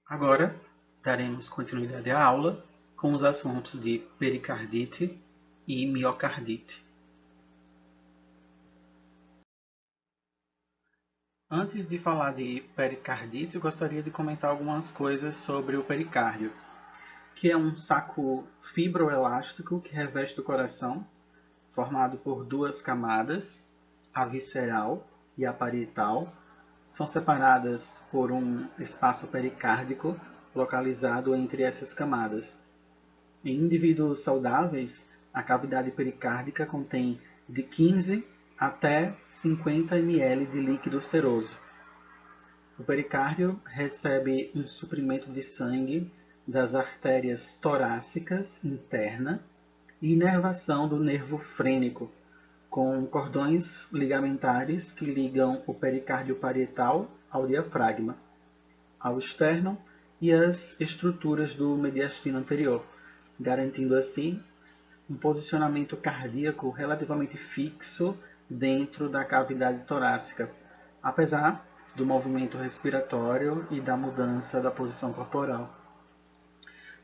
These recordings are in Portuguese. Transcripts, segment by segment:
Agora, daremos continuidade à aula com os assuntos de pericardite e miocardite. Antes de falar de pericardite, eu gostaria de comentar algumas coisas sobre o pericárdio, que é um saco fibroelástico que reveste o coração, formado por duas camadas, a visceral e a parietal. São separadas por um espaço pericárdico localizado entre essas camadas. Em indivíduos saudáveis, a cavidade pericárdica contém de 15 até 50 ml de líquido seroso. O pericárdio recebe um suprimento de sangue das artérias torácicas interna e inervação do nervo frênico, com cordões ligamentares que ligam o pericárdio parietal ao diafragma, ao externo e às estruturas do mediastino anterior, garantindo assim um posicionamento cardíaco relativamente fixo dentro da cavidade torácica, apesar do movimento respiratório e da mudança da posição corporal.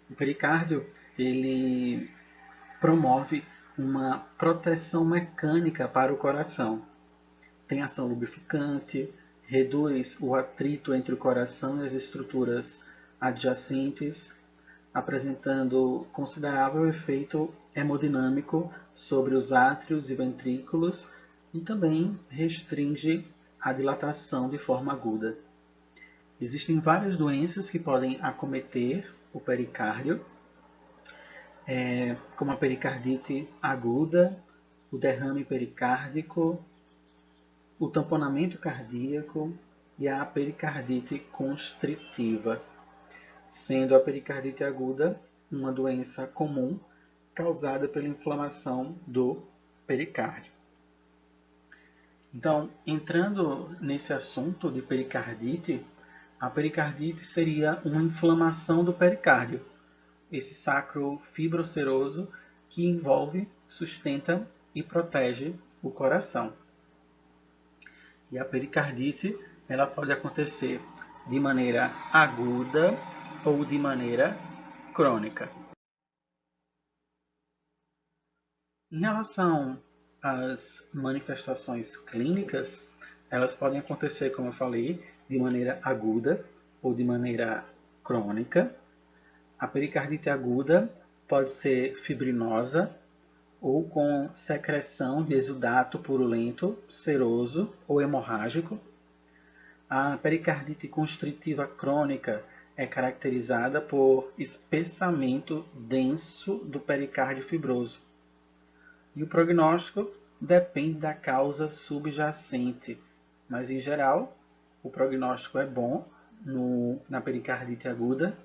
O pericárdio ele promove uma proteção mecânica para o coração. Tem ação lubrificante, reduz o atrito entre o coração e as estruturas adjacentes, apresentando considerável efeito hemodinâmico sobre os átrios e ventrículos e também restringe a dilatação de forma aguda. Existem várias doenças que podem acometer o pericárdio, como a pericardite aguda, o derrame pericárdico, o tamponamento cardíaco e a pericardite constritiva, sendo a pericardite aguda uma doença comum causada pela inflamação do pericárdio. Então, entrando nesse assunto de pericardite, a pericardite seria uma inflamação do pericárdio, esse sacro fibroceroso que envolve, sustenta e protege o coração. E a pericardite ela pode acontecer de maneira aguda ou de maneira crônica. Em relação às manifestações clínicas, elas podem acontecer, como eu falei, de maneira aguda ou de maneira crônica. A pericardite aguda pode ser fibrinosa ou com secreção de exudato purulento, seroso ou hemorrágico. A pericardite constritiva crônica é caracterizada por espessamento denso do pericárdio fibroso. E o prognóstico depende da causa subjacente, mas em geral o prognóstico é bom na pericardite aguda,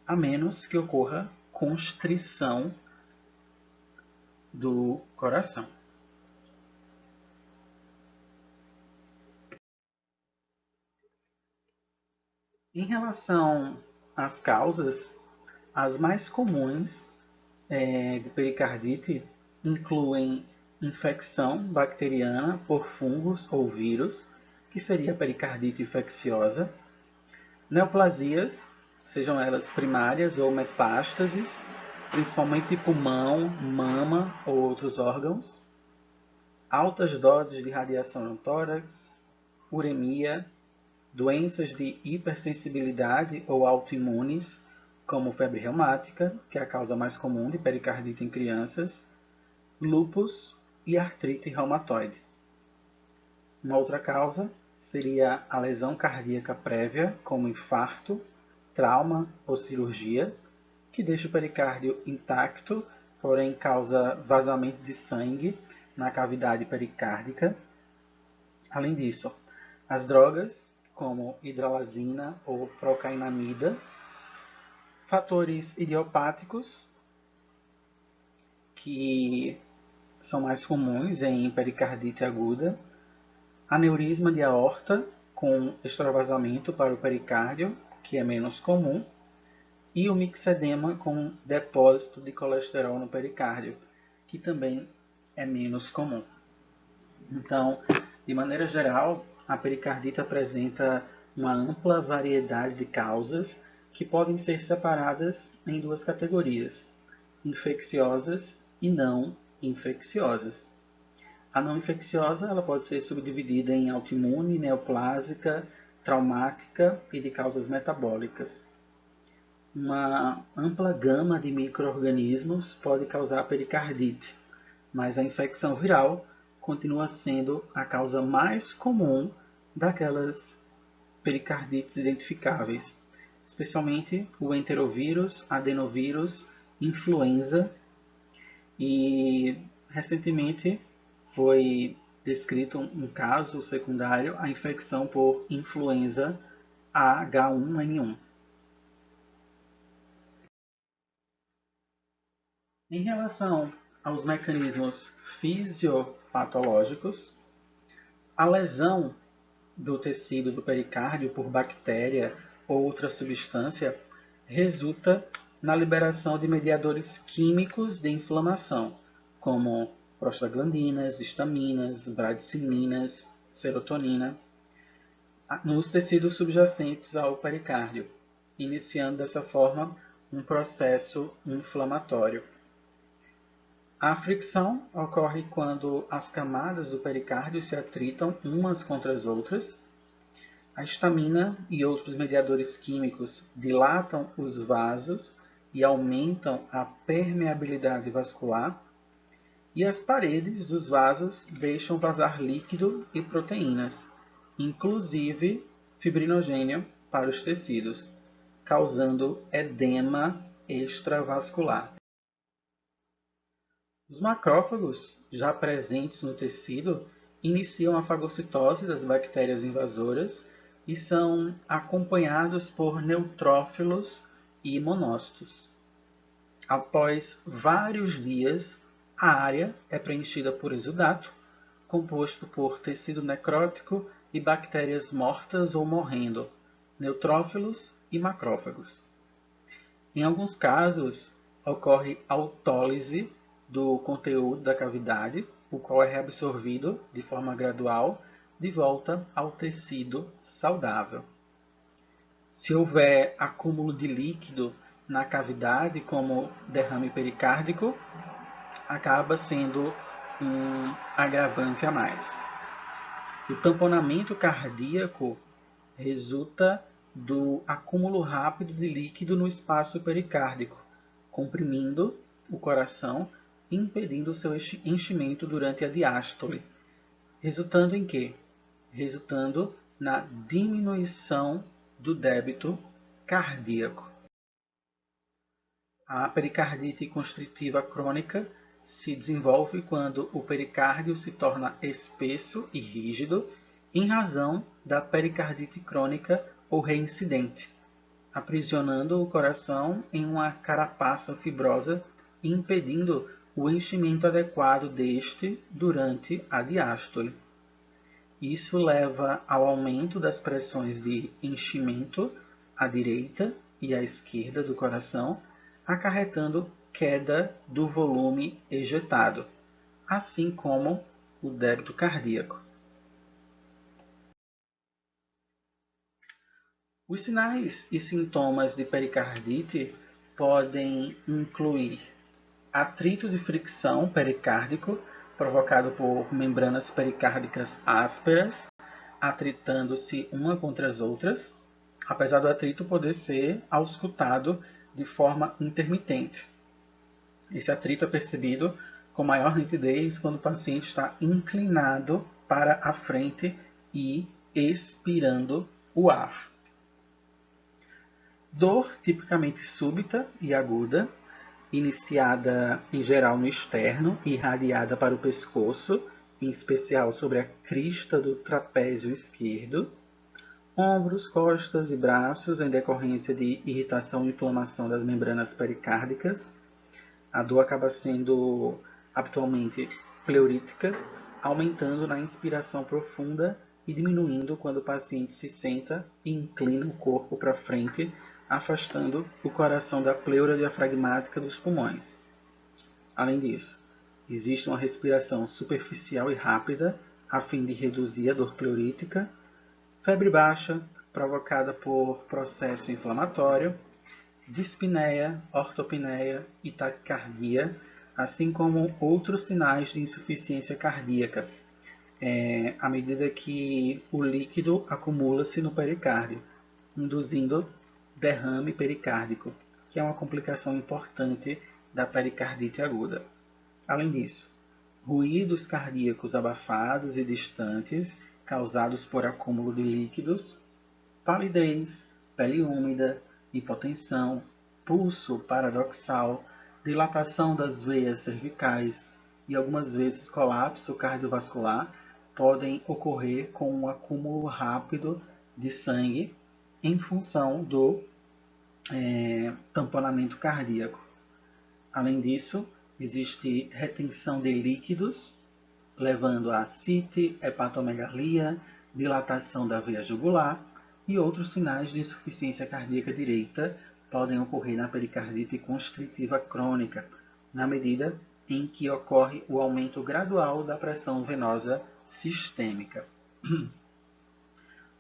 a menos que ocorra constrição do coração. Em relação às causas, as mais comuns de pericardite incluem infecção bacteriana por fungos ou vírus, que seria a pericardite infecciosa, neoplasias, sejam elas primárias ou metástases, principalmente de pulmão, mama ou outros órgãos, altas doses de radiação no tórax, uremia, doenças de hipersensibilidade ou autoimunes, como febre reumática, que é a causa mais comum de pericardite em crianças, lúpus e artrite reumatoide. Uma outra causa seria a lesão cardíaca prévia, como infarto, trauma ou cirurgia, que deixa o pericárdio intacto, porém causa vazamento de sangue na cavidade pericárdica. Além disso, as drogas, como hidralazina ou procainamida, fatores idiopáticos, que são mais comuns em pericardite aguda, aneurisma de aorta com extravasamento para o pericárdio, que é menos comum, e o mixedema com depósito de colesterol no pericárdio, que também é menos comum. Então, de maneira geral, a pericardite apresenta uma ampla variedade de causas que podem ser separadas em duas categorias: infecciosas e não infecciosas. A não infecciosa ela pode ser subdividida em autoimune, neoplásica, traumática e de causas metabólicas. Uma ampla gama de micro-organismos pode causar pericardite, mas a infecção viral continua sendo a causa mais comum daquelas pericardites identificáveis, especialmente o enterovírus, adenovírus, influenza, e recentemente foi descrito um caso secundário, a infecção por influenza H1N1. Em relação aos mecanismos fisiopatológicos, a lesão do tecido do pericárdio por bactéria ou outra substância resulta na liberação de mediadores químicos de inflamação, como prostaglandinas, histaminas, bradicininas, serotonina, nos tecidos subjacentes ao pericárdio, iniciando dessa forma um processo inflamatório. A fricção ocorre quando as camadas do pericárdio se atritam umas contra as outras. A histamina e outros mediadores químicos dilatam os vasos e aumentam a permeabilidade vascular. E as paredes dos vasos deixam vazar líquido e proteínas, inclusive fibrinogênio, para os tecidos, causando edema extravascular. Os macrófagos, já presentes no tecido, iniciam a fagocitose das bactérias invasoras e são acompanhados por neutrófilos e monócitos. Após vários dias, a área é preenchida por exudato, composto por tecido necrótico e bactérias mortas ou morrendo, neutrófilos e macrófagos. Em alguns casos, ocorre autólise do conteúdo da cavidade, o qual é reabsorvido de forma gradual de volta ao tecido saudável. Se houver acúmulo de líquido na cavidade, como derrame pericárdico, acaba sendo um agravante a mais. O tamponamento cardíaco resulta do acúmulo rápido de líquido no espaço pericárdico, comprimindo o coração e impedindo seu enchimento durante a diástole, resultando em quê? Resultando na diminuição do débito cardíaco. A pericardite constritiva crônica se desenvolve quando o pericárdio se torna espesso e rígido em razão da pericardite crônica ou reincidente, aprisionando o coração em uma carapaça fibrosa e impedindo o enchimento adequado deste durante a diástole. Isso leva ao aumento das pressões de enchimento à direita e à esquerda do coração, acarretando queda do volume ejetado, assim como o débito cardíaco. Os sinais e sintomas de pericardite podem incluir atrito de fricção pericárdico provocado por membranas pericárdicas ásperas, atritando-se uma contra as outras, apesar do atrito poder ser auscultado de forma intermitente. Esse atrito é percebido com maior nitidez quando o paciente está inclinado para a frente e expirando o ar. Dor tipicamente súbita e aguda, iniciada em geral no externo e irradiada para o pescoço, em especial sobre a crista do trapézio esquerdo, ombros, costas e braços em decorrência de irritação e inflamação das membranas pericárdicas. A dor acaba sendo habitualmente pleurítica, aumentando na inspiração profunda e diminuindo quando o paciente se senta e inclina o corpo para frente, afastando o coração da pleura diafragmática dos pulmões. Além disso, existe uma respiração superficial e rápida, a fim de reduzir a dor pleurítica, febre baixa, provocada por processo inflamatório, dispneia, ortopneia e taquicardia, assim como outros sinais de insuficiência cardíaca, à medida que o líquido acumula-se no pericárdio, induzindo derrame pericárdico, que é uma complicação importante da pericardite aguda. Além disso, ruídos cardíacos abafados e distantes, causados por acúmulo de líquidos, palidez, pele úmida, hipotensão, pulso paradoxal, dilatação das veias cervicais e algumas vezes colapso cardiovascular podem ocorrer com um acúmulo rápido de sangue em função do tamponamento cardíaco. Além disso, existe retenção de líquidos, levando a ascite, hepatomegalia, dilatação da veia jugular e outros sinais de insuficiência cardíaca direita podem ocorrer na pericardite constritiva crônica, na medida em que ocorre o aumento gradual da pressão venosa sistêmica.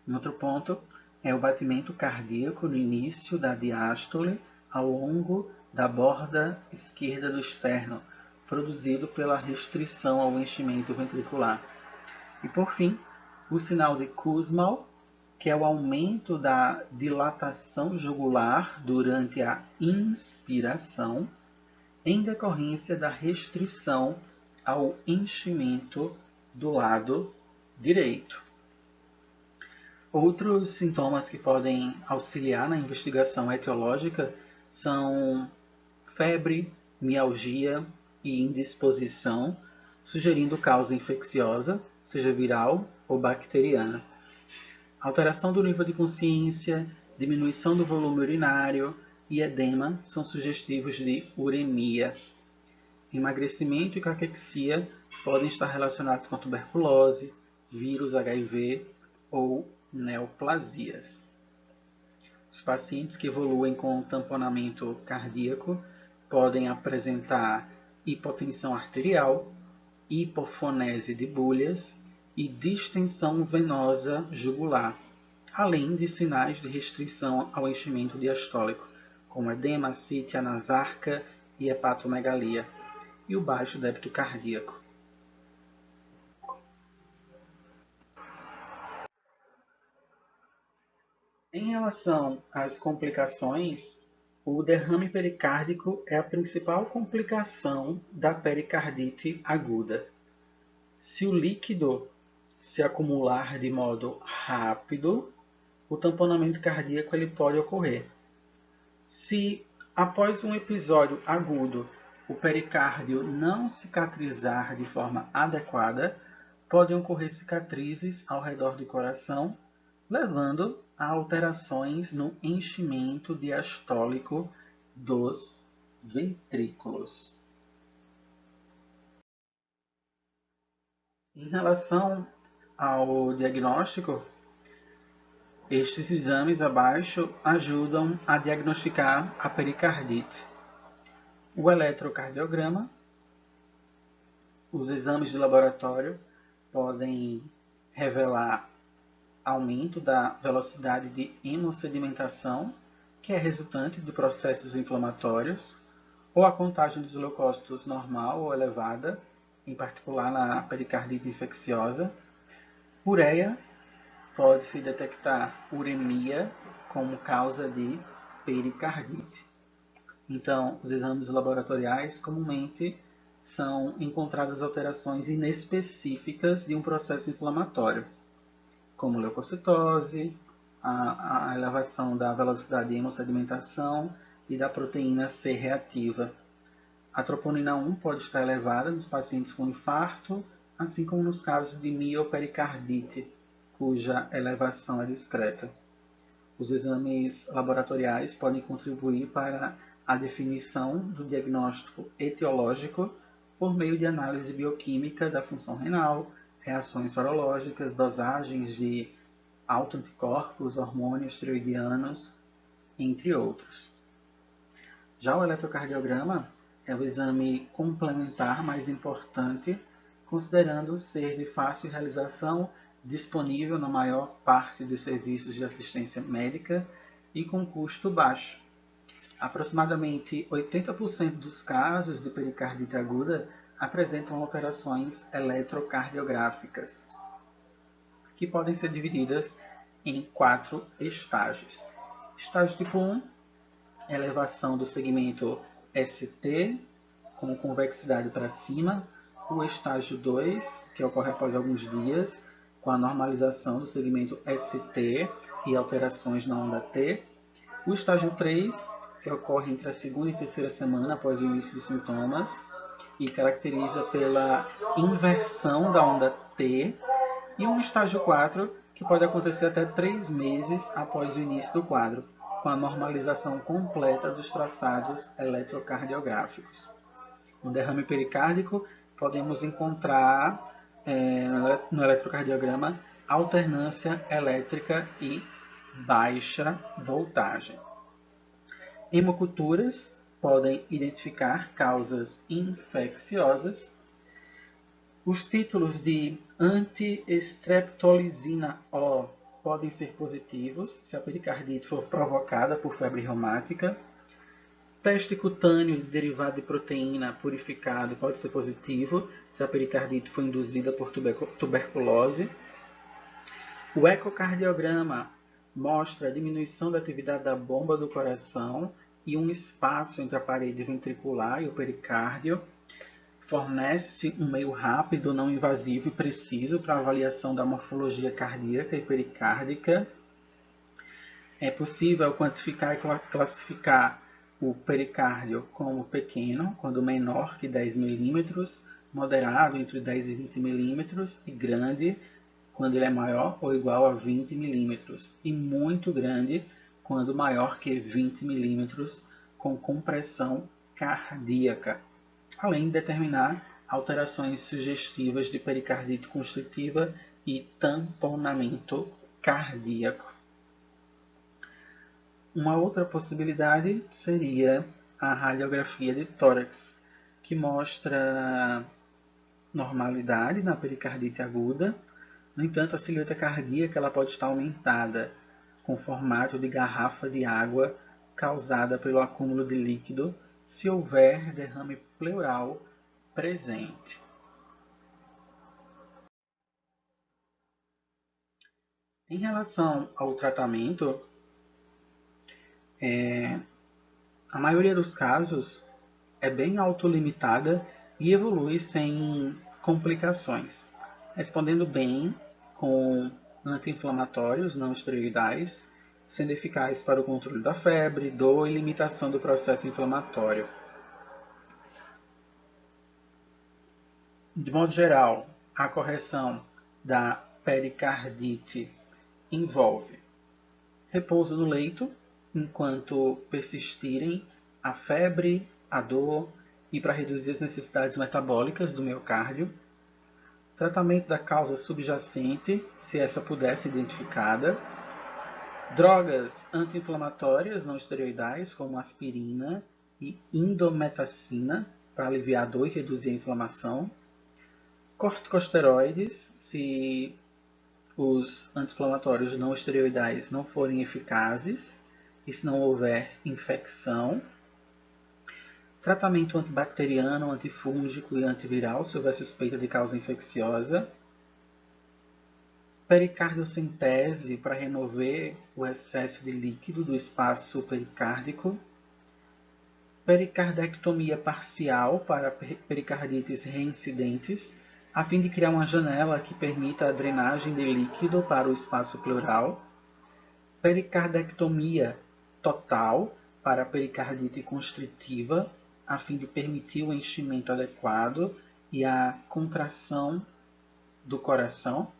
Um outro ponto é o batimento cardíaco no início da diástole ao longo da borda esquerda do externo, produzido pela restrição ao enchimento ventricular. E por fim, o sinal de Kussmaul, que é o aumento da dilatação jugular durante a inspiração, em decorrência da restrição ao enchimento do lado direito. Outros sintomas que podem auxiliar na investigação etiológica são febre, mialgia e indisposição, sugerindo causa infecciosa, seja viral ou bacteriana. Alteração do nível de consciência, diminuição do volume urinário e edema são sugestivos de uremia. Emagrecimento e caquexia podem estar relacionados com tuberculose, vírus HIV ou neoplasias. Os pacientes que evoluem com tamponamento cardíaco podem apresentar hipotensão arterial, hipofonese de bolhas e distensão venosa jugular, além de sinais de restrição ao enchimento diastólico, como edema, ascite, anasarca e hepatomegalia, e o baixo débito cardíaco. Em relação às complicações, o derrame pericárdico é a principal complicação da pericardite aguda. Se o líquido se acumular de modo rápido, o tamponamento cardíaco ele pode ocorrer. Se, após um episódio agudo, o pericárdio não cicatrizar de forma adequada, podem ocorrer cicatrizes ao redor do coração, levando a alterações no enchimento diastólico dos ventrículos. Em relação ao diagnóstico, estes exames abaixo ajudam a diagnosticar a pericardite. O eletrocardiograma, os exames de laboratório podem revelar aumento da velocidade de hemossedimentação, que é resultante de processos inflamatórios, ou a contagem dos leucócitos normal ou elevada, em particular na pericardite infecciosa. Ureia, pode-se detectar uremia como causa de pericardite. Então, os exames laboratoriais comumente são encontradas alterações inespecíficas de um processo inflamatório, como leucocitose, a elevação da velocidade de hemossedimentação e da proteína C reativa. A troponina 1 pode estar elevada nos pacientes com infarto, assim como nos casos de miopericardite, cuja elevação é discreta. Os exames laboratoriais podem contribuir para a definição do diagnóstico etiológico por meio de análise bioquímica da função renal, reações sorológicas, dosagens de autoanticorpos, hormônios tiroidianos, entre outros. Já o eletrocardiograma é o exame complementar mais importante, considerando ser de fácil realização disponível na maior parte dos serviços de assistência médica e com custo baixo. Aproximadamente 80% dos casos de pericardite aguda apresentam alterações eletrocardiográficas, que podem ser divididas em 4 estágios. Estágio tipo 1, elevação do segmento ST, com convexidade para cima. O estágio 2, que ocorre após alguns dias, com a normalização do segmento ST e alterações na onda T. O estágio 3, que ocorre entre a segunda e terceira semana após o início dos sintomas e caracteriza pela inversão da onda T. E um estágio 4, que pode acontecer até 3 meses após o início do quadro, com a normalização completa dos traçados eletrocardiográficos. No derrame pericárdico, podemos encontrar no eletrocardiograma alternância elétrica e baixa voltagem. Hemoculturas podem identificar causas infecciosas. Os títulos de anti-streptolizina O podem ser positivos se a pericardite for provocada por febre reumática. Teste cutâneo de derivado de proteína purificado pode ser positivo se a pericardite for induzida por tuberculose. O ecocardiograma mostra a diminuição da atividade da bomba do coração e um espaço entre a parede ventricular e o pericárdio. Fornece um meio rápido, não invasivo e preciso para a avaliação da morfologia cardíaca e pericárdica. É possível quantificar e classificar o pericárdio como pequeno, quando menor que 10 milímetros, moderado entre 10 e 20 milímetros e grande, quando ele é maior ou igual a 20 milímetros, e muito grande, quando maior que 20 milímetros, com compressão cardíaca, além de determinar alterações sugestivas de pericardite constritiva e tamponamento cardíaco. Uma outra possibilidade seria a radiografia de tórax, que mostra normalidade na pericardite aguda. No entanto, a silhueta cardíaca ela pode estar aumentada, com formato de garrafa de água causada pelo acúmulo de líquido, se houver derrame pleural presente. Em relação ao tratamento, a maioria dos casos é bem autolimitada e evolui sem complicações, respondendo bem com anti-inflamatórios não esteroidais, sendo eficaz para o controle da febre, dor e limitação do processo inflamatório. De modo geral, a correção da pericardite envolve repouso no leito, enquanto persistirem a febre, a dor e para reduzir as necessidades metabólicas do miocárdio. Tratamento da causa subjacente, se essa puder ser identificada. Drogas anti-inflamatórias não esteroidais, como aspirina e indometacina, para aliviar a dor e reduzir a inflamação. Corticosteroides, se os anti-inflamatórios não esteroidais não forem eficazes e se não houver infecção. Tratamento antibacteriano, antifúngico e antiviral, se houver suspeita de causa infecciosa. Pericardiocentese, para remover o excesso de líquido do espaço pericárdico. Pericardectomia parcial para pericardites reincidentes, a fim de criar uma janela que permita a drenagem de líquido para o espaço pleural. Pericardectomia total para pericardite constritiva, a fim de permitir o enchimento adequado e a contração do coração,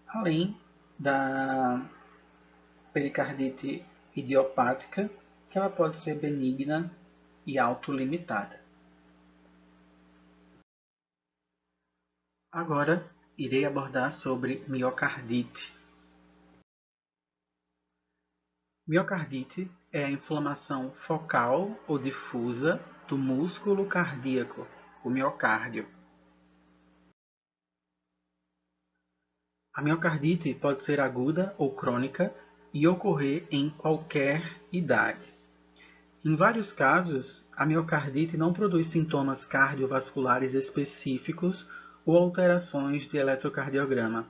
além da pericardite idiopática, que ela pode ser benigna e autolimitada. Agora, irei abordar sobre miocardite. Miocardite é a inflamação focal ou difusa do músculo cardíaco, o miocárdio. A miocardite pode ser aguda ou crônica e ocorrer em qualquer idade. Em vários casos, a miocardite não produz sintomas cardiovasculares específicos ou alterações de eletrocardiograma,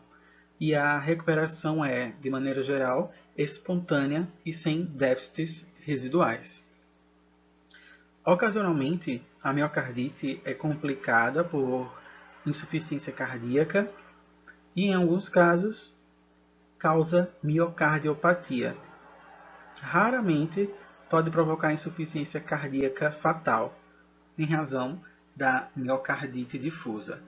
e a recuperação é, de maneira geral, espontânea e sem déficits residuais. Ocasionalmente, a miocardite é complicada por insuficiência cardíaca e, em alguns casos, causa miocardiopatia. Raramente pode provocar insuficiência cardíaca fatal, em razão da miocardite difusa.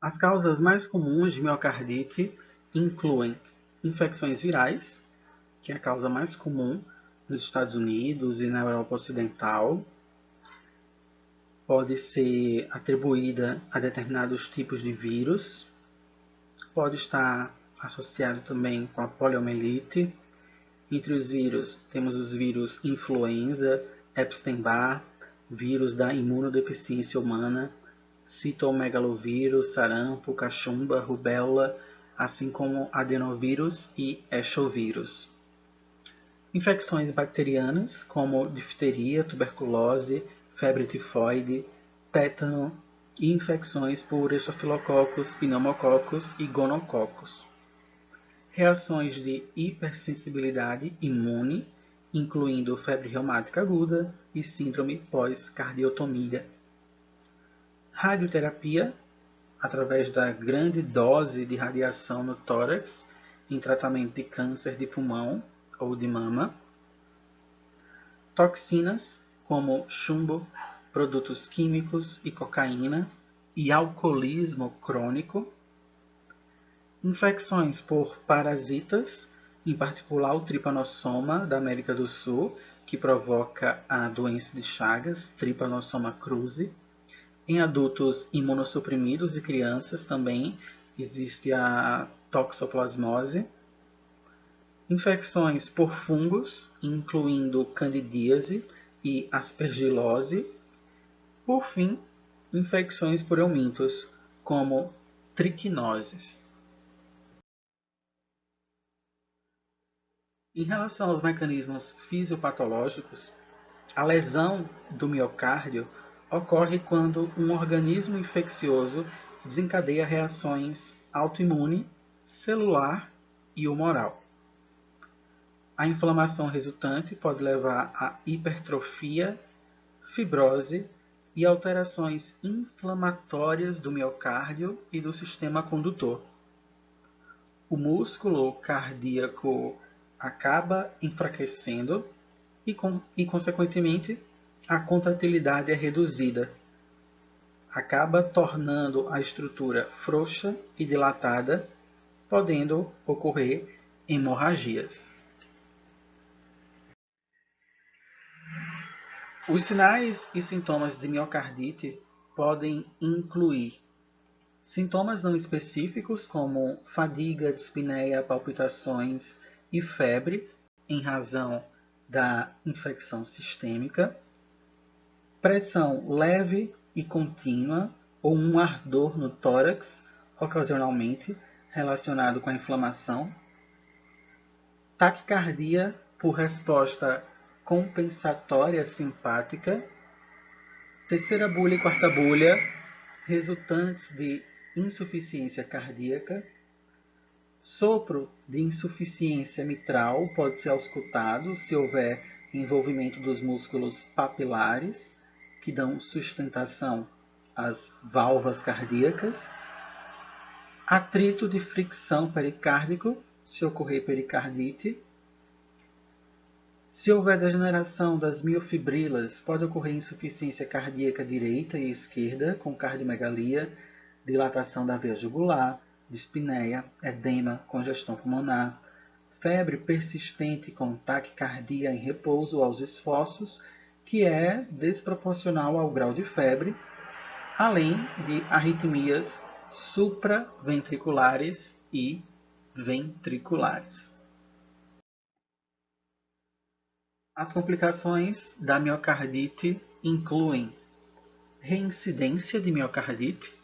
As causas mais comuns de miocardite incluem infecções virais, que é a causa mais comum nos Estados Unidos e na Europa Ocidental. Pode ser atribuída a determinados tipos de vírus. Pode estar associado também com a poliomielite. Entre os vírus, temos os vírus influenza, Epstein-Barr, vírus da imunodeficiência humana, citomegalovírus, sarampo, cachumba, rubéola, assim como adenovírus e echovírus. Infecções bacterianas, como difteria, tuberculose, febre tifoide, tétano e infecções por estafilococos, pneumococos e gonococos. Reações de hipersensibilidade imune, incluindo febre reumática aguda e síndrome pós-cardiotomia. Radioterapia, através da grande dose de radiação no tórax, em tratamento de câncer de pulmão ou de mama. Toxinas, como chumbo, produtos químicos e cocaína, e alcoolismo crônico. Infecções por parasitas, em particular o tripanossoma da América do Sul, que provoca a doença de Chagas, Trypanosoma cruzi. Em adultos imunossuprimidos e crianças também existe a toxoplasmose. Infecções por fungos, incluindo candidíase e aspergilose. Por fim, infecções por eumintos, como triquinoses. Em relação aos mecanismos fisiopatológicos, a lesão do miocárdio ocorre quando um organismo infeccioso desencadeia reações autoimune, celular e humoral. A inflamação resultante pode levar a hipertrofia, fibrose e alterações inflamatórias do miocárdio e do sistema condutor. O músculo cardíaco acaba enfraquecendo e, consequentemente, a contratilidade é reduzida. Acaba tornando a estrutura frouxa e dilatada, podendo ocorrer hemorragias. Os sinais e sintomas de miocardite podem incluir sintomas não específicos, como fadiga, dispneia, palpitações e febre, em razão da infecção sistêmica, pressão leve e contínua ou um ardor no tórax, ocasionalmente relacionado com a inflamação, taquicardia por resposta compensatória simpática, terceira bulha e quarta bulha, resultantes de insuficiência cardíaca, sopro de insuficiência mitral pode ser auscultado se houver envolvimento dos músculos papilares, que dão sustentação às válvulas cardíacas, atrito de fricção pericárdico, se ocorrer pericardite. Se houver degeneração das miofibrilas, pode ocorrer insuficiência cardíaca direita e esquerda, com cardiomegalia, dilatação da veia jugular, dispneia, edema, congestão pulmonar, febre persistente com taquicardia em repouso aos esforços, que é desproporcional ao grau de febre, além de arritmias supraventriculares e ventriculares. As complicações da miocardite incluem reincidência de miocardite,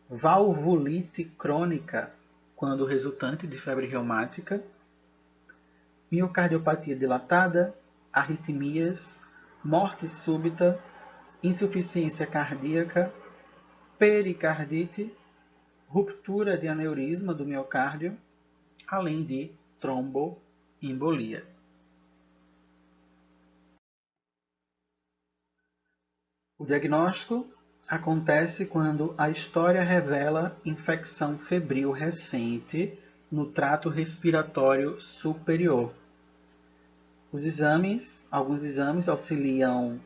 valvulite crônica, quando resultante de febre reumática, miocardiopatia dilatada, arritmias, morte súbita, insuficiência cardíaca, pericardite, ruptura de aneurisma do miocárdio, além de tromboembolia. O diagnóstico acontece quando a história revela infecção febril recente no trato respiratório superior. Alguns exames auxiliam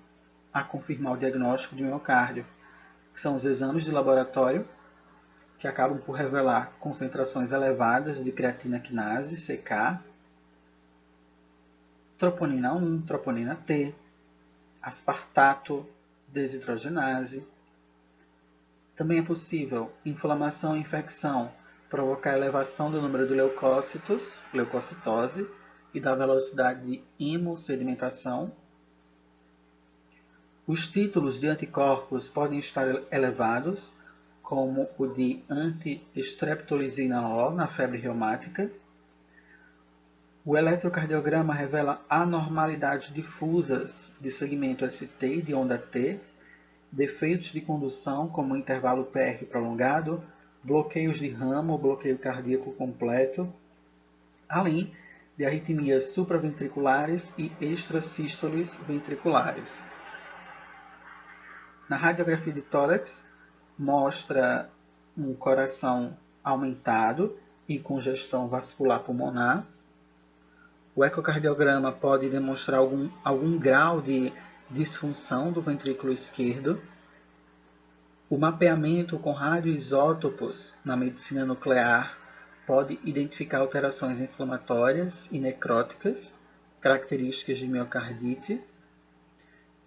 a confirmar o diagnóstico de miocárdio, que são os exames de laboratório, que acabam por revelar concentrações elevadas de creatina quinase, CK, troponina 1, troponina T, aspartato, desidrogenase. Também é possível inflamação e infecção provocar elevação do número de leucócitos, leucocitose, e da velocidade de hemossedimentação. Os títulos de anticorpos podem estar elevados, como o de anti-streptolizina O na febre reumática. O eletrocardiograma revela anormalidades difusas de segmento ST e de onda T, defeitos de condução, como intervalo PR prolongado, bloqueios de ramo ou bloqueio cardíaco completo, além de arritmias supraventriculares e extrasístoles ventriculares. Na radiografia de tórax, mostra um coração aumentado e congestão vascular pulmonar. O ecocardiograma pode demonstrar algum grau de disfunção do ventrículo esquerdo. O mapeamento com radioisótopos na medicina nuclear pode identificar alterações inflamatórias e necróticas, características de miocardite.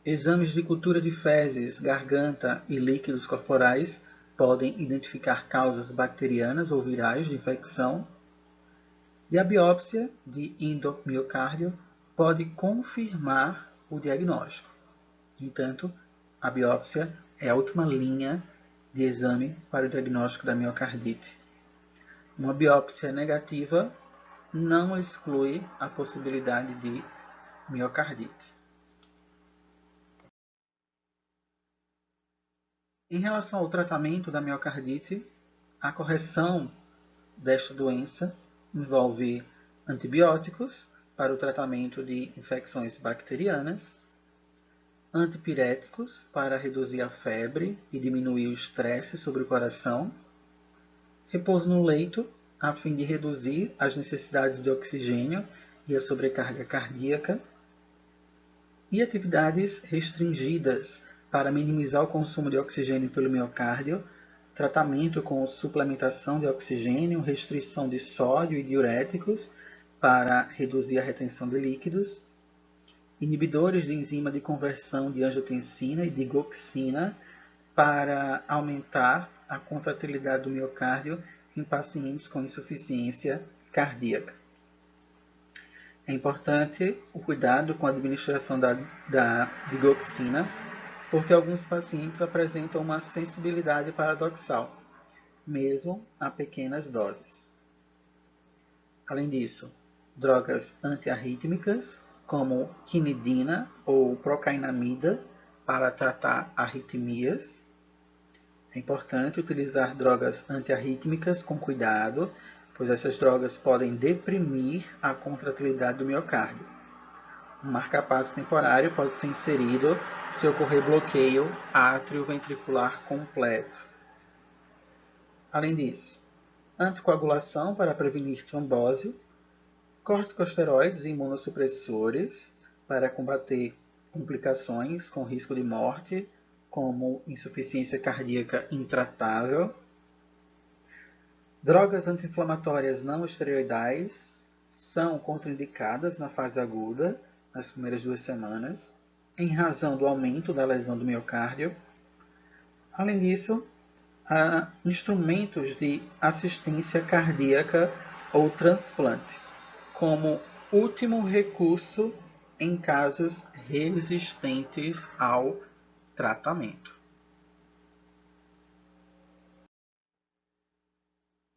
Exames de cultura de fezes, garganta e líquidos corporais podem identificar causas bacterianas ou virais de infecção. E a biópsia de endomiocárdio pode confirmar o diagnóstico. No entanto, a biópsia é a última linha de exame para o diagnóstico da miocardite. Uma biópsia negativa não exclui a possibilidade de miocardite. Em relação ao tratamento da miocardite, a correção desta doença envolve antibióticos para o tratamento de infecções bacterianas, antipiréticos para reduzir a febre e diminuir o estresse sobre o coração, repouso no leito a fim de reduzir as necessidades de oxigênio e a sobrecarga cardíaca, e atividades restringidas para minimizar o consumo de oxigênio pelo miocárdio, tratamento com suplementação de oxigênio, restrição de sódio e diuréticos para reduzir a retenção de líquidos, inibidores de enzima de conversão de angiotensina e digoxina para aumentar a contratilidade do miocárdio em pacientes com insuficiência cardíaca. É importante o cuidado com a administração da digoxina, porque alguns pacientes apresentam uma sensibilidade paradoxal, mesmo a pequenas doses. Além disso, drogas antiarrítmicas, como quinidina ou procainamida, para tratar arritmias. É importante utilizar drogas antiarrítmicas com cuidado, pois essas drogas podem deprimir a contratilidade do miocárdio. Um marcapasso temporário pode ser inserido se ocorrer bloqueio atrioventricular completo. Além disso, anticoagulação para prevenir trombose, corticosteroides e imunossupressores para combater complicações com risco de morte, como insuficiência cardíaca intratável, drogas anti-inflamatórias não esteroidais são contraindicadas na fase aguda, nas primeiras 2 semanas, em razão do aumento da lesão do miocárdio. Além disso, há instrumentos de assistência cardíaca ou transplante, como último recurso em casos resistentes ao tratamento.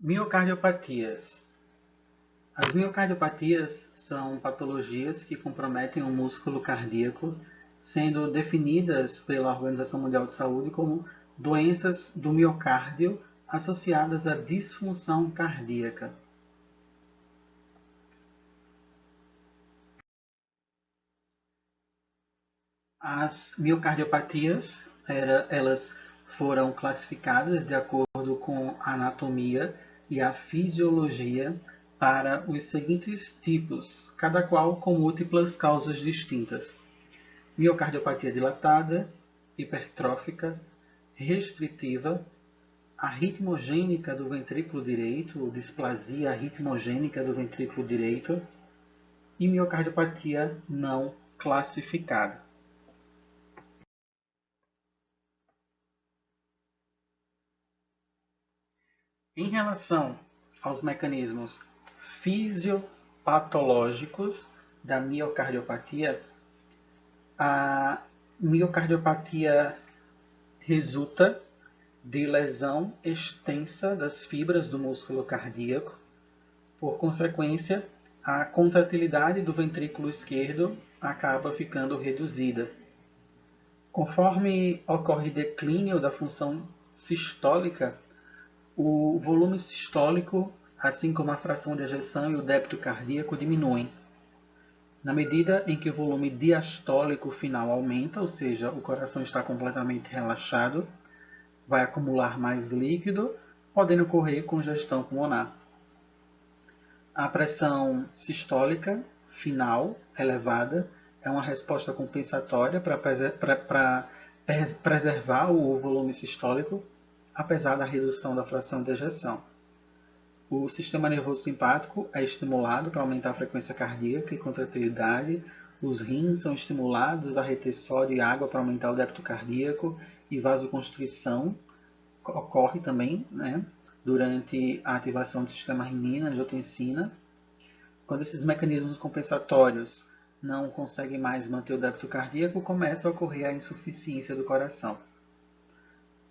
Miocardiopatias. As miocardiopatias são patologias que comprometem o músculo cardíaco, sendo definidas pela Organização Mundial de Saúde como doenças do miocárdio associadas à disfunção cardíaca. As miocardiopatias, elas foram classificadas de acordo com a anatomia e a fisiologia para os seguintes tipos, cada qual com múltiplas causas distintas: miocardiopatia dilatada, hipertrófica, restritiva, arritmogênica do ventrículo direito, displasia arritmogênica do ventrículo direito, e miocardiopatia não classificada. Em relação aos mecanismos fisiopatológicos da miocardiopatia, a miocardiopatia resulta de lesão extensa das fibras do músculo cardíaco. Por consequência, a contratilidade do ventrículo esquerdo acaba ficando reduzida. Conforme ocorre declínio da função sistólica, o volume sistólico, assim como a fração de ejeção e o débito cardíaco, diminuem. Na medida em que o volume diastólico final aumenta, ou seja, o coração está completamente relaxado, vai acumular mais líquido, podendo ocorrer congestão pulmonar. A pressão sistólica final elevada é uma resposta compensatória para preservar o volume sistólico, apesar da redução da fração de ejeção. O sistema nervoso simpático é estimulado para aumentar a frequência cardíaca e contratilidade. Os rins são estimulados a reter sódio e água para aumentar o débito cardíaco, e vasoconstrição ocorre também, durante a ativação do sistema renina, angiotensina. Quando esses mecanismos compensatórios não conseguem mais manter o débito cardíaco, começa a ocorrer a insuficiência do coração.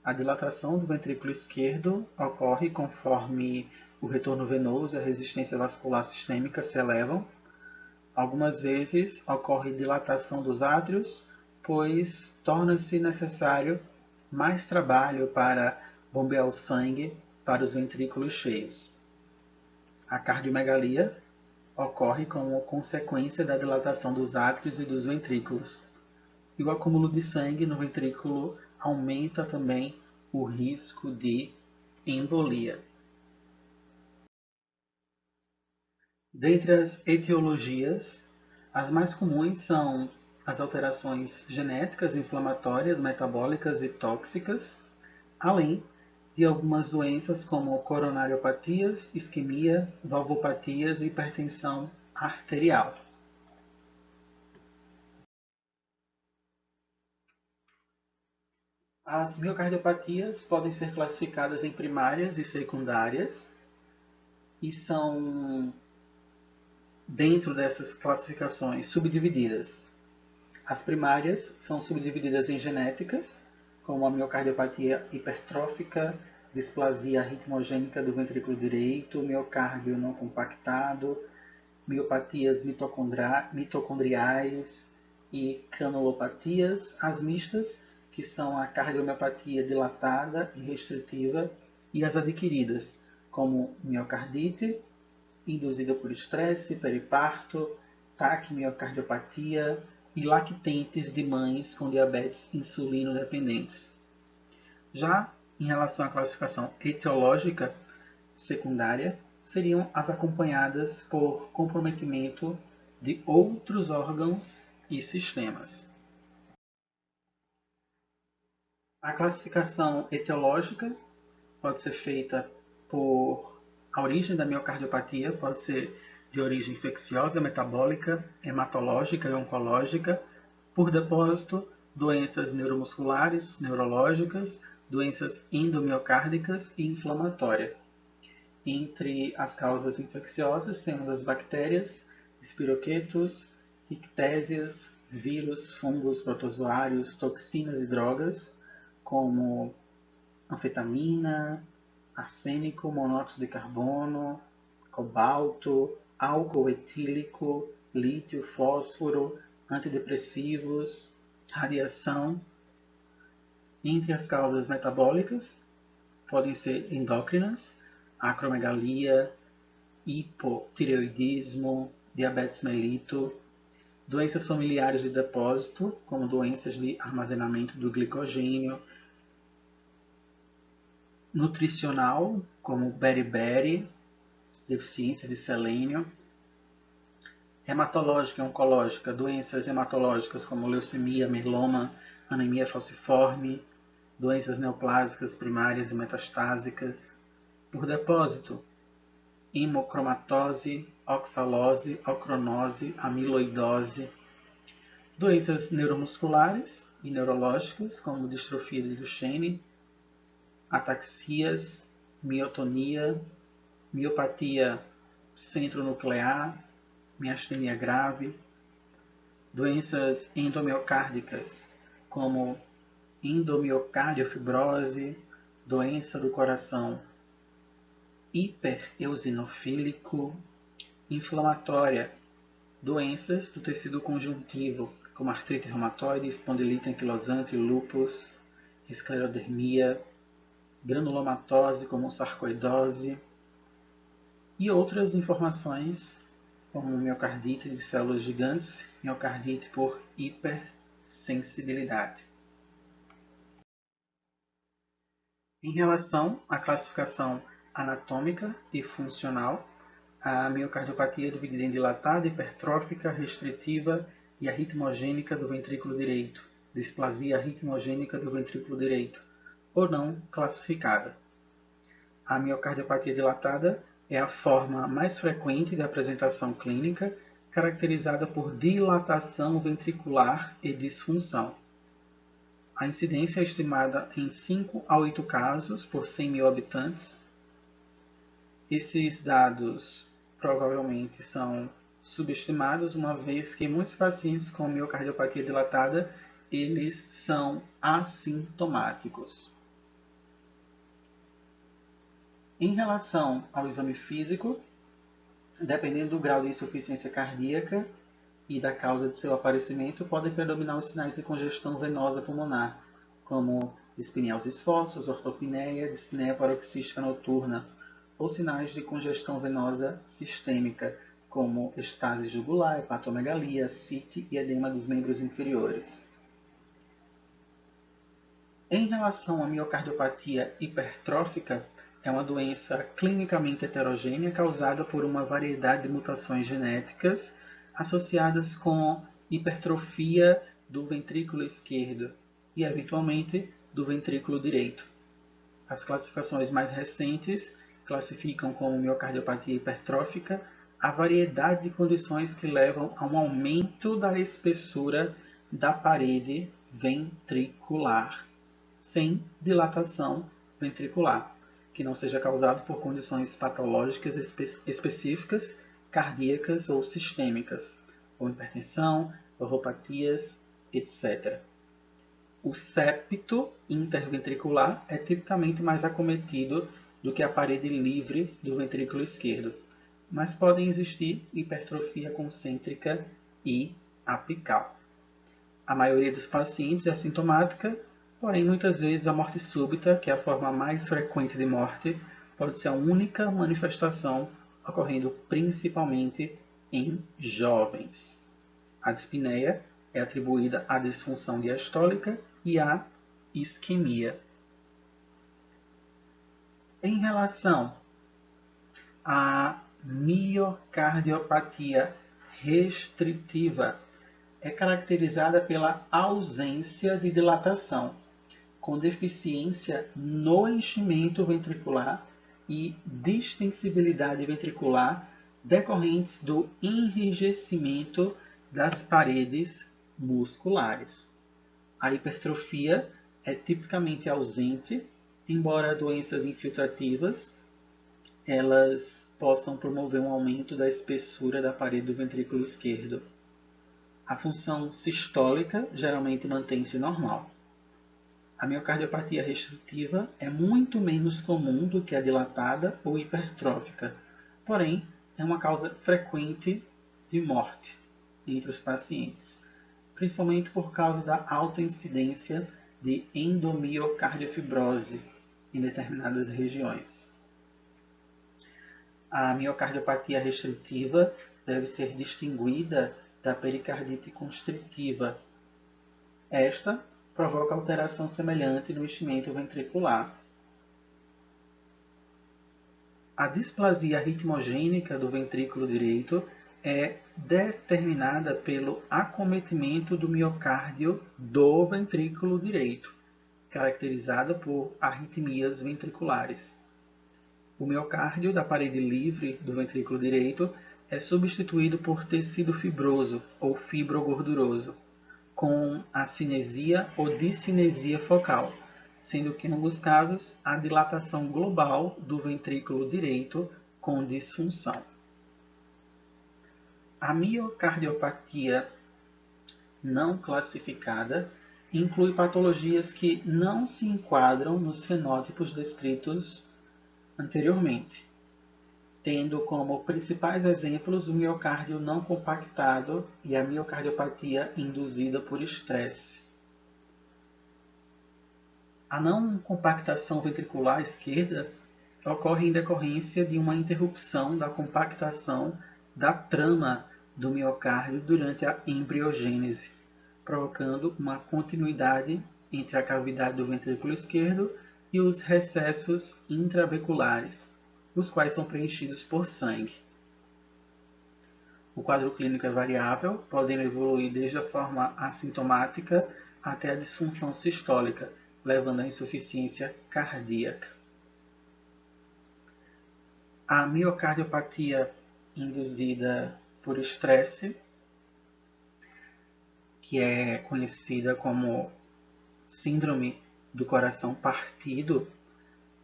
A dilatação do ventrículo esquerdo ocorre conforme o retorno venoso e a resistência vascular sistêmica se elevam. Algumas vezes ocorre dilatação dos átrios, pois torna-se necessário mais trabalho para bombear o sangue para os ventrículos cheios. A cardiomegalia ocorre como consequência da dilatação dos átrios e dos ventrículos. E o acúmulo de sangue no ventrículo aumenta também o risco de embolia. Dentre as etiologias, as mais comuns são as alterações genéticas, inflamatórias, metabólicas e tóxicas, além de algumas doenças como coronariopatias, isquemia, valvopatias e hipertensão arterial. As miocardiopatias podem ser classificadas em primárias e secundárias, e são, dentro dessas classificações, subdivididas. As primárias são subdivididas em genéticas, como a miocardiopatia hipertrófica, displasia ritmogênica do ventrículo direito, miocárdio não compactado, miopatias mitocondriais e granulopatias. As mistas, que são a cardiomiopatia dilatada e restritiva, e as adquiridas, como miocardite, induzida por estresse, periparto, taquimiocardiopatia e lactentes de mães com diabetes insulino-dependentes. Já em relação à classificação etiológica secundária, seriam as acompanhadas por comprometimento de outros órgãos e sistemas. A classificação etiológica pode ser feita por a origem da miocardiopatia, pode ser de origem infecciosa, metabólica, hematológica e oncológica, por depósito, doenças neuromusculares, neurológicas, doenças endomiocárdicas e inflamatória. Entre as causas infecciosas temos as bactérias, espiroquetos, rictésias, vírus, fungos, protozoários, toxinas e drogas, como anfetamina, arsênico, monóxido de carbono, cobalto, álcool etílico, lítio, fósforo, antidepressivos, radiação. Entre as causas metabólicas, podem ser endócrinas, acromegalia, hipotireoidismo, diabetes mellitus, doenças familiares de depósito, como doenças de armazenamento do glicogênio, nutricional, como beriberi, deficiência de selênio, hematológica e oncológica, doenças hematológicas como leucemia, mieloma, anemia falciforme, doenças neoplásicas primárias e metastásicas, por depósito, hemocromatose, oxalose, ocronose, amiloidose, doenças neuromusculares e neurológicas, como distrofia de Duchenne, ataxias, miotonia, miopatia centronuclear, miastenia grave, doenças endomiocárdicas, como endomiocardiofibose, doença do coração hipereosinofílico, inflamatória, doenças do tecido conjuntivo, como artrite reumatoide, espondilite anquilosante, lúpus, esclerodermia, granulomatose, como sarcoidose, e outras informações, como miocardite de células gigantes, miocardite por hipersensibilidade. Em relação à classificação anatômica e funcional, a miocardiopatia é dividida em dilatada, hipertrófica, restritiva e arritmogênica do ventrículo direito, displasia arritmogênica do ventrículo direito, ou não classificada. A miocardiopatia dilatada é a forma mais frequente de apresentação clínica, caracterizada por dilatação ventricular e disfunção. A incidência é estimada em 5 a 8 casos por 100 mil habitantes. Esses dados provavelmente são subestimados, uma vez que muitos pacientes com miocardiopatia dilatada eles são assintomáticos. Em relação ao exame físico, dependendo do grau de insuficiência cardíaca e da causa de seu aparecimento, podem predominar os sinais de congestão venosa pulmonar, como dispneia aos esforços, ortopneia, dispneia paroxística noturna, ou sinais de congestão venosa sistêmica, como estase jugular, hepatomegalia, cite e edema dos membros inferiores. Em relação à miocardiopatia hipertrófica, é uma doença clinicamente heterogênea causada por uma variedade de mutações genéticas associadas com hipertrofia do ventrículo esquerdo e, eventualmente, do ventrículo direito. As classificações mais recentes classificam como miocardiopatia hipertrófica a variedade de condições que levam a um aumento da espessura da parede ventricular, sem dilatação ventricular, que não seja causado por condições patológicas específicas, cardíacas ou sistêmicas, ou hipertensão, valvopatias, etc. O septo interventricular é tipicamente mais acometido do que a parede livre do ventrículo esquerdo, mas podem existir hipertrofia concêntrica e apical. A maioria dos pacientes é assintomática, porém muitas vezes a morte súbita, que é a forma mais frequente de morte, pode ser a única manifestação ocorrendo principalmente em jovens. A dispneia é atribuída à disfunção diastólica e à isquemia. Em relação à miocardiopatia restritiva, é caracterizada pela ausência de dilatação, com deficiência no enchimento ventricular e distensibilidade ventricular decorrentes do enrijecimento das paredes musculares. A hipertrofia é tipicamente ausente, embora doenças infiltrativas elas possam promover um aumento da espessura da parede do ventrículo esquerdo. A função sistólica geralmente mantém-se normal. A miocardiopatia restritiva é muito menos comum do que a dilatada ou hipertrófica, porém é uma causa frequente de morte entre os pacientes, principalmente por causa da alta incidência de endomiocardiofibrose em determinadas regiões. A miocardiopatia restritiva deve ser distinguida da pericardite constritiva. Esta provoca alteração semelhante no enchimento ventricular. A displasia ritmogênica do ventrículo direito é determinada pelo acometimento do miocárdio do ventrículo direito, caracterizada por arritmias ventriculares. O miocárdio da parede livre do ventrículo direito é substituído por tecido fibroso ou fibrogorduroso, com acinesia ou discinesia focal, sendo que, em alguns casos, a dilatação global do ventrículo direito com disfunção. A miocardiopatia não classificada inclui patologias que não se enquadram nos fenótipos descritos anteriormente, tendo como principais exemplos o miocárdio não compactado e a miocardiopatia induzida por estresse. A não compactação ventricular esquerda ocorre em decorrência de uma interrupção da compactação da trama do miocárdio durante a embriogênese, provocando uma continuidade entre a cavidade do ventrículo esquerdo e os recessos intraveculares, os quais são preenchidos por sangue. O quadro clínico é variável, podendo evoluir desde a forma assintomática até a disfunção sistólica, levando à insuficiência cardíaca. A miocardiopatia induzida por estresse, que é conhecida como síndrome do coração partido,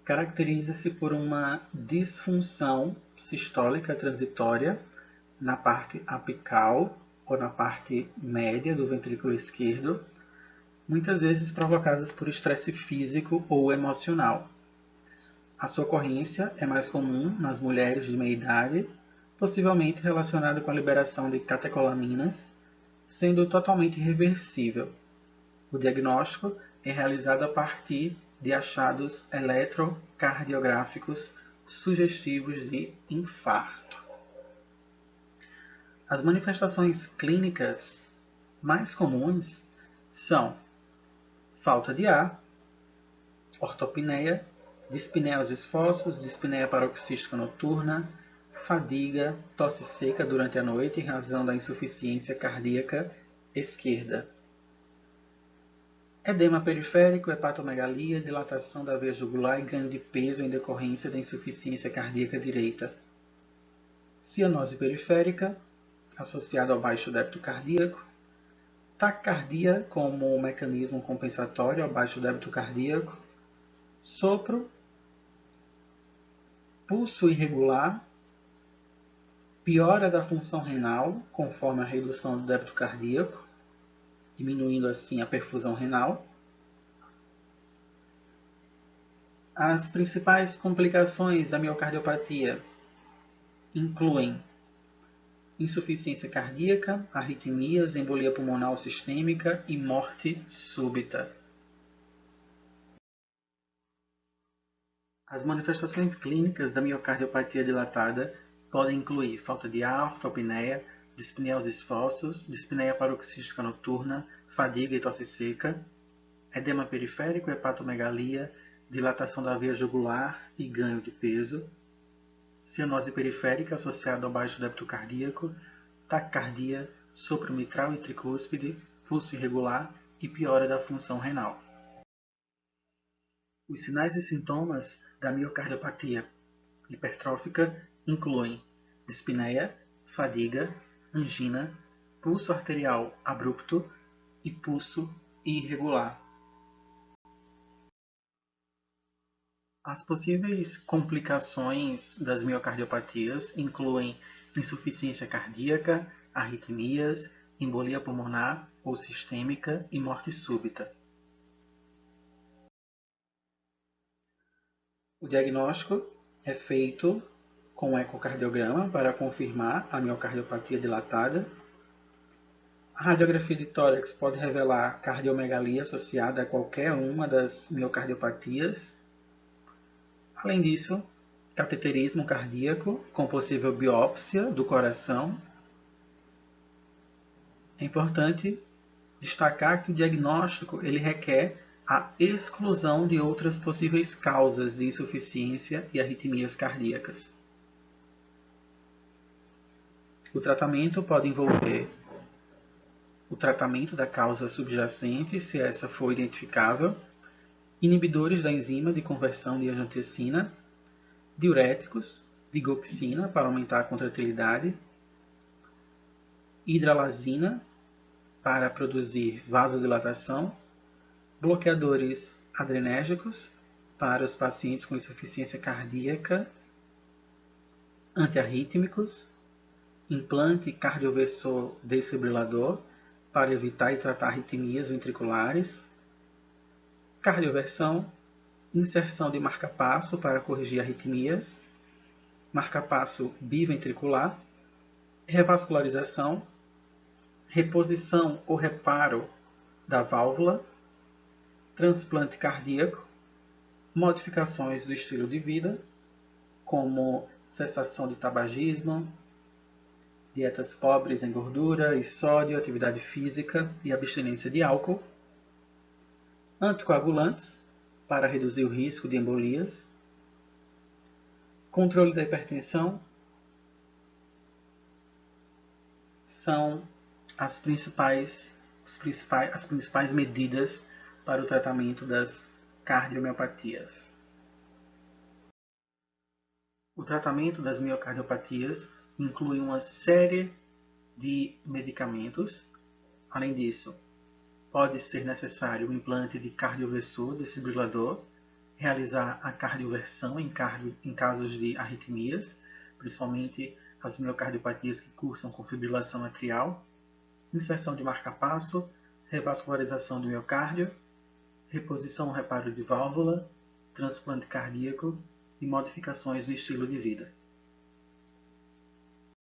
caracteriza-se por uma disfunção sistólica transitória na parte apical ou na parte média do ventrículo esquerdo, muitas vezes provocadas por estresse físico ou emocional. A sua ocorrência é mais comum nas mulheres de meia idade, possivelmente relacionada com a liberação de catecolaminas, sendo totalmente reversível. O diagnóstico é realizado a partir de achados eletrocardiográficos sugestivos de infarto. As manifestações clínicas mais comuns são falta de ar, ortopneia, dispneia aos esforços, dispneia paroxística noturna, fadiga, tosse seca durante a noite em razão da insuficiência cardíaca esquerda. Edema periférico, hepatomegalia, dilatação da veia jugular e ganho de peso em decorrência da insuficiência cardíaca direita. Cianose periférica, associada ao baixo débito cardíaco. Taquicardia como mecanismo compensatório ao baixo débito cardíaco. Sopro. Pulso irregular. Piora da função renal, conforme a redução do débito cardíaco, diminuindo assim a perfusão renal. As principais complicações da miocardiopatia incluem insuficiência cardíaca, arritmias, embolia pulmonar sistêmica e morte súbita. As manifestações clínicas da miocardiopatia dilatada podem incluir falta de ar, ortopneia, dispneia aos esforços, dispneia paroxística noturna, fadiga e tosse seca, edema periférico, hepatomegalia, dilatação da veia jugular e ganho de peso, cianose periférica associada ao baixo débito cardíaco, taquicardia, sopro mitral e tricúspide, pulso irregular e piora da função renal. Os sinais e sintomas da miocardiopatia hipertrófica incluem dispneia, fadiga, angina, pulso arterial abrupto e pulso irregular. As possíveis complicações das miocardiopatias incluem insuficiência cardíaca, arritmias, embolia pulmonar ou sistêmica e morte súbita. O diagnóstico é feito com um ecocardiograma para confirmar a miocardiopatia dilatada. A radiografia de tórax pode revelar cardiomegalia associada a qualquer uma das miocardiopatias. Além disso, cateterismo cardíaco com possível biópsia do coração. É importante destacar que o diagnóstico ele requer a exclusão de outras possíveis causas de insuficiência e arritmias cardíacas. O tratamento pode envolver o tratamento da causa subjacente, se essa for identificável, inibidores da enzima de conversão de angiotensina, diuréticos, digoxina para aumentar a contratilidade, hidralazina para produzir vasodilatação, bloqueadores adrenérgicos para os pacientes com insuficiência cardíaca, antiarrítmicos, implante cardioversor desfibrilador para evitar e tratar arritmias ventriculares, cardioversão, inserção de marca-passo para corrigir arritmias, marca-passo biventricular, revascularização, reposição ou reparo da válvula, transplante cardíaco, modificações do estilo de vida, como cessação de tabagismo, dietas pobres em gordura e sódio, atividade física e abstinência de álcool, anticoagulantes para reduzir o risco de embolias, controle da hipertensão, são as principais medidas para o tratamento das cardiomiopatias. O tratamento das miocardiopatias inclui uma série de medicamentos. Além disso, pode ser necessário o implante de cardioversor desfibrilador, realizar a cardioversão em casos de arritmias, principalmente as miocardiopatias que cursam com fibrilação atrial, inserção de marca-passo, revascularização do miocárdio, reposição ou reparo de válvula, transplante cardíaco e modificações no estilo de vida.